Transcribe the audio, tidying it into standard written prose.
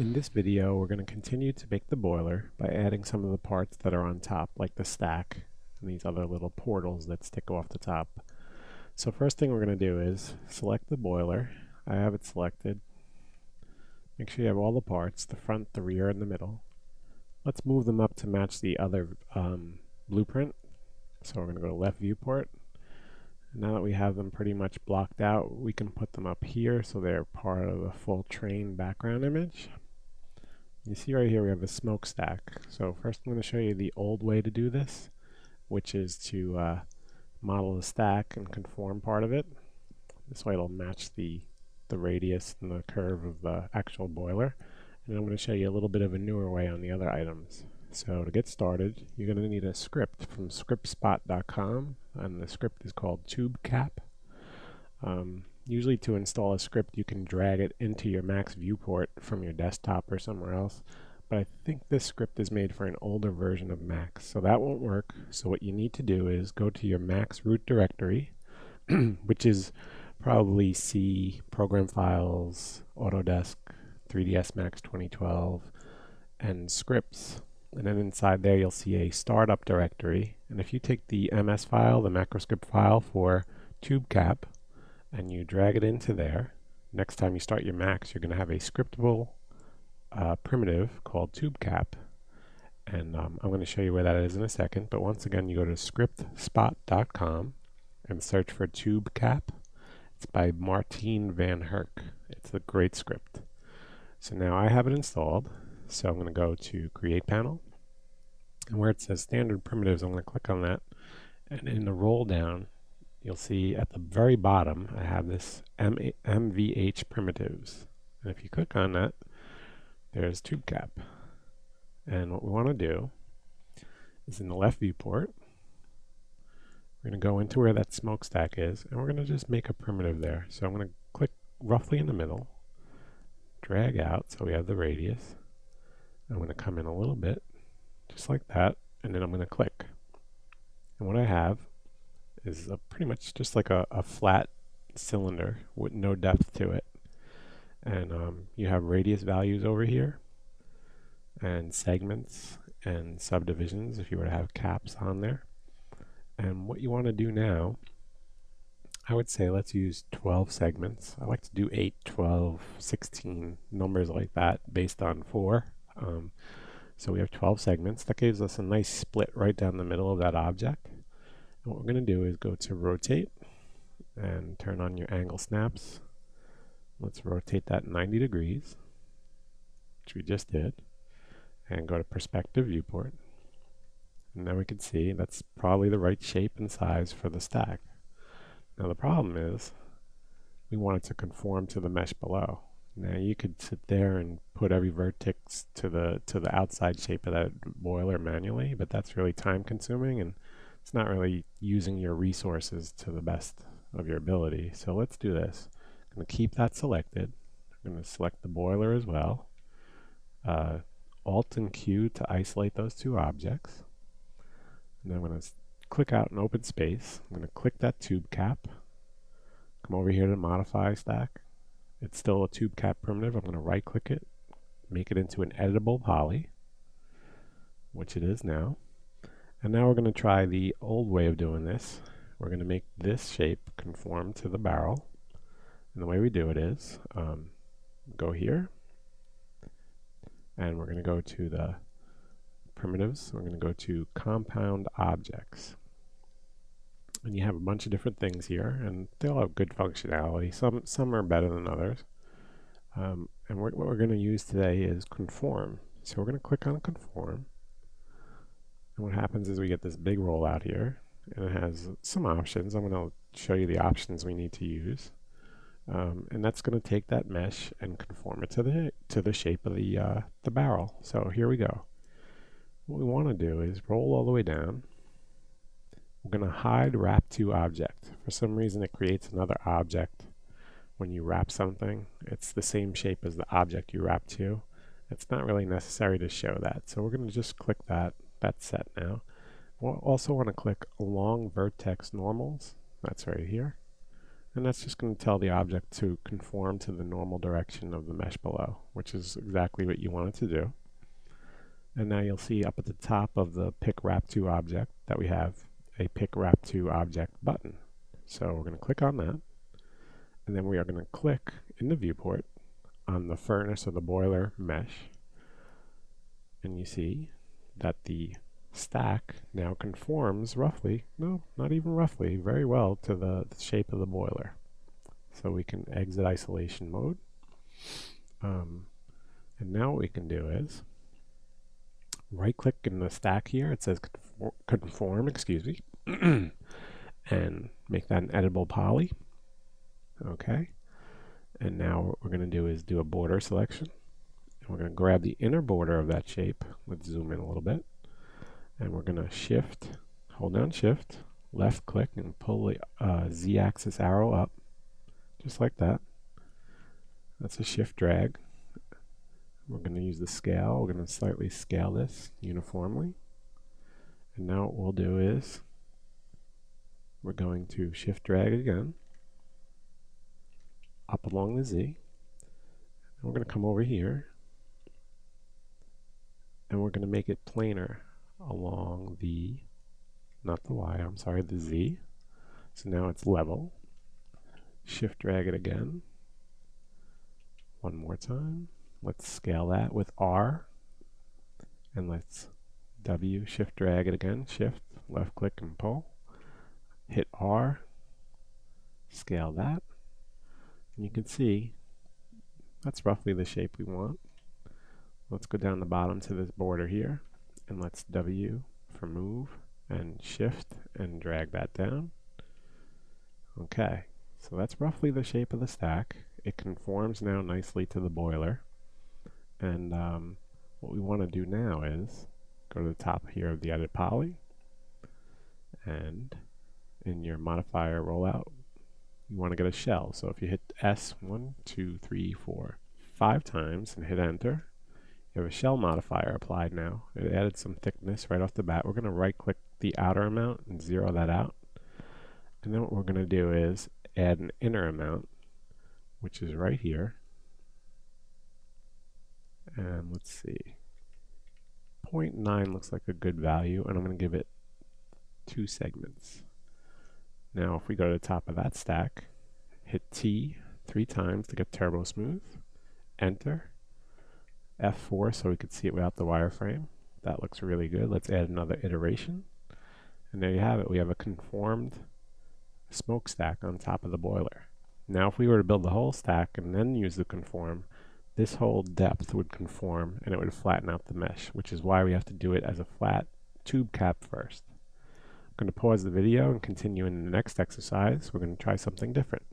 In this video, we're going to continue to make the boiler by adding some of the parts that are on top, like the stack and these other little portals that stick off the top. So first thing we're going to do is select the boiler. I have it selected. Make sure you have all the parts, the front, the rear, and the middle. Let's move them up to match the other blueprint. So we're going to go to left viewport. Now that we have them pretty much blocked out, we can put them up here so they're part of the full train background image. You see right here we have a smokestack. So first I'm going to show you the old way to do this, which is to model the stack and conform part of it. This way it'll match the radius and the curve of the actual boiler. And I'm going to show you a little bit of a newer way on the other items. So to get started, you're going to need a script from scriptspot.com, and the script is called TubeCap. Usually to install a script you can drag it into your Mac's viewport from your desktop or somewhere else, but I think this script is made for an older version of Mac, so that won't work. So what you need to do is go to your Mac's root directory, which is probably C, Program Files, Autodesk, 3ds Max 2012, and Scripts. And then inside there you'll see a startup directory, and if you take the MS file, the macroscript file for TubeCap, and you drag it into there, next time you start your Macs you're going to have a scriptable primitive called TubeCap, and I'm going to show you where that is in a second. But once again, you go to scriptspot.com and search for TubeCap. It's by Martijn van Herk. It's a great script. So now I have it installed, so I'm going to go to Create Panel, and where it says Standard Primitives, I'm going to click on that, and in the roll down you'll see at the very bottom I have this MVH primitives, and if you click on that, there's TubeCap. And what we want to do is in the left viewport, we're going to go into where that smokestack is, and we're going to just make a primitive there. So I'm going to click roughly in the middle, drag out so we have the radius. I'm going to come in a little bit, just like that, and then I'm going to click. And what I have is pretty much just like a flat cylinder with no depth to it. And you have radius values over here, and segments and subdivisions if you were to have caps on there. And what you want to do now, I would say let's use 12 segments. I like to do 8, 12, 16, numbers like that based on 4. So we have 12 segments. That gives us a nice split right down the middle of that object. And what we're going to do is go to rotate and turn on your angle snaps. Let's rotate that 90 degrees, which we just did, and go to perspective viewport. And now we can see that's probably the right shape and size for the stack. Now the problem is we want it to conform to the mesh below. Now you could sit there and put every vertex to the outside shape of that boiler manually, but that's really time consuming and it's not really using your resources to the best of your ability. So let's do this. I'm going to keep that selected. I'm going to select the boiler as well. Alt and Q to isolate those two objects. And then I'm going to click out an open space. I'm going to click that tube cap. Come over here to modify stack. It's still a tube cap primitive. I'm going to right click it, make it into an editable poly, which it is now. And now we're going to try the old way of doing this. We're going to make this shape conform to the barrel. And the way we do it is go here, and we're going to go to the primitives. We're going to go to compound objects. And you have a bunch of different things here, and they all have good functionality. Some are better than others. And what we're going to use today is conform. So we're going to click on conform. And what happens is we get this big rollout here, and it has some options. I'm going to show you the options we need to use. And that's going to take that mesh and conform it to the shape of the barrel. So here we go. What we want to do is roll all the way down. We're going to hide wrap to object. For some reason it creates another object when you wrap something. It's the same shape as the object you wrap to. It's not really necessary to show that. So we're going to just click that. That's set now. We'll also want to click along vertex normals. That's right here. And that's just going to tell the object to conform to the normal direction of the mesh below, which is exactly what you want it to do. And now you'll see up at the top of the Pick Wrap To object that we have a Pick Wrap To object button. So we're going to click on that, and then we are going to click in the viewport on the furnace or the boiler mesh, and you see that the stack now conforms roughly, no, not even roughly, very well to the shape of the boiler. So we can exit isolation mode. And now what we can do is right click in the stack here, it says conform, excuse me, and make that an editable poly. Okay. And now what we're going to do is do a border selection. And we're going to grab the inner border of that shape. Let's zoom in a little bit. And we're going to shift, hold down shift, left click, and pull the z-axis arrow up, just like that. That's a shift drag. We're going to use the scale. We're going to slightly scale this uniformly. And now what we'll do is we're going to shift drag again up along the Z. And we're going to come over here and we're going to make it planar along the, not the Y, I'm sorry, the Z. So now it's level. Shift drag it again. One more time. Let's scale that with R. And let's W, shift drag it again. Shift, left click and pull. Hit R. Scale that. And you can see that's roughly the shape we want. Let's go down the bottom to this border here. And let's W for move and shift and drag that down. Okay, so that's roughly the shape of the stack. It conforms now nicely to the boiler. And what we want to do now is go to the top here of the edit poly, and in your modifier rollout you want to get a shell. So if you hit S 1, 2, 3, 4, 5 times and hit enter, you have a shell modifier applied now. It added some thickness right off the bat. We're going to right click the outer amount and zero that out. And then what we're going to do is add an inner amount, which is right here. And let's see, 0.9 looks like a good value, and I'm going to give it 2 segments. Now if we go to the top of that stack, hit T 3 times to get turbo smooth, enter, F4 so we could see it without the wireframe. That looks really good. Let's add another iteration, and there you have it. We have a conformed smokestack on top of the boiler. Now if we were to build the whole stack and then use the conform, this whole depth would conform and it would flatten out the mesh, which is why we have to do it as a flat tube cap first. I'm going to pause the video and continue in the next exercise. We're going to try something different.